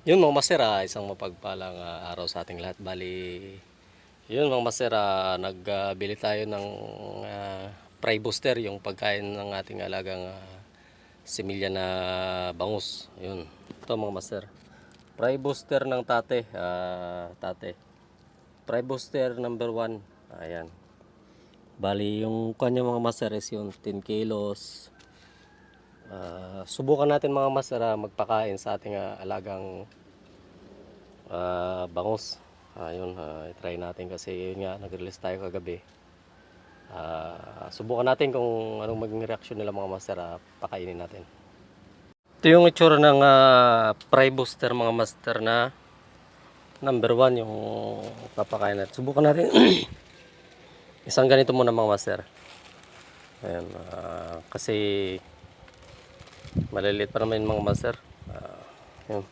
Yun mga master, isang mapagpalang araw sa ating lahat. Bali, yun mga master, nagbili tayo ng fry booster, yung pagkain ng ating alagang similya na bangus. Yun, ito mga master. Fry booster ng tate, tate. Fry booster number 1. Ayan. Bali, yung kanya mga master is yung 10 kilos. Subukan natin mga master magpakain sa ating alagang bangus. Ayun, i-try natin kasi yun nga, nag-release tayo kagabi. Subukan natin kung anong maging reaction nila mga master, pakainin natin. Ito yung itsura ng fry booster mga master na number 1 yung papakain natin. Subukan natin. Isang ganito muna mga master. Ayan, kasi maliliit pa naman yung mga master. Yun.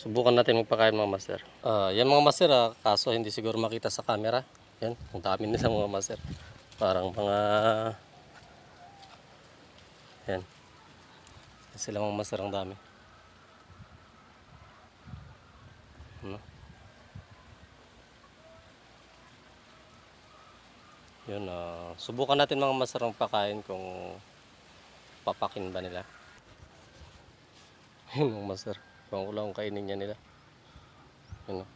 Subukan natin magpakain mga master. Yan mga master, kaso hindi siguro makita sa camera. Yan, ang dami nila mga master. Parang mga yan. Sila mga master, ang dami. Ano? Yun, subukan natin mga master ang pakain kung papakin ba nila. Yun mga master. Kung ulang kainin niya nila. Yun,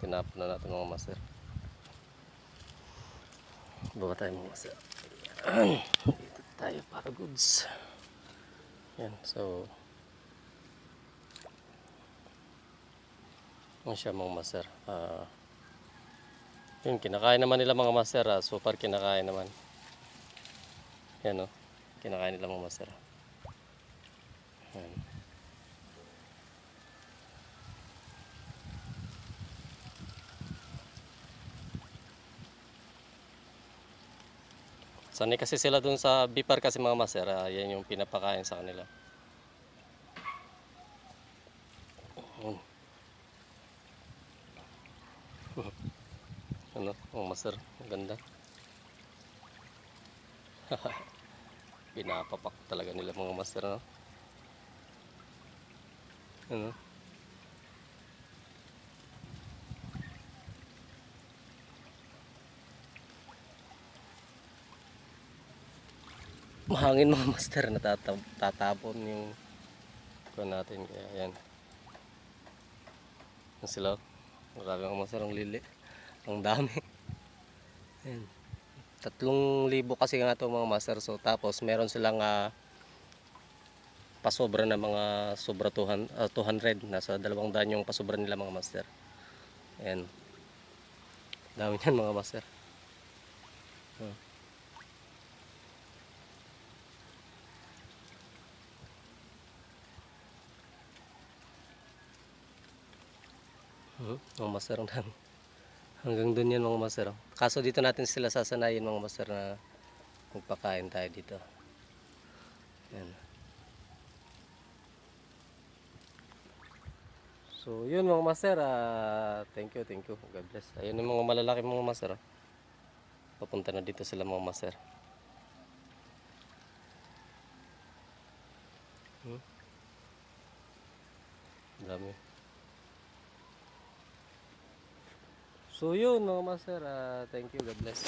tinapon na natin mga master. Baba tayo mga master. Dito tayo para goods. Yan, so ano siya mga master. Yun, kinakain naman nila mga master. Super kinakain naman. Yan, kinakain nila mga master. Yan. Sanay kasi sila dun sa bipar kasi mga master, yan yung pinapakain sa kanila. Ano, mga master, maganda. Pinapapak talaga nila mga master, no? Ano? Mahangin mga master, natatapon yung kuha natin, kaya yan. Yan sila, marami mga master, ang lili, ang dami. Yan. 3,000 kasi nga ito mga master, so tapos meron silang pasobra na mga sobra 200, nasa 200 yung pasobra nila mga master. Ayan, dami yan mga master. Mga master, ang dami. Hanggang dun yan mga master. Kaso dito natin sila sasanayin mga master na magpakain tayo dito. Ayan. So yun mga master, thank you, God bless. Ayun yung mga malalaki mga master. Papunta na dito sila mga master. Dami. So yun mga master, thank you, God bless.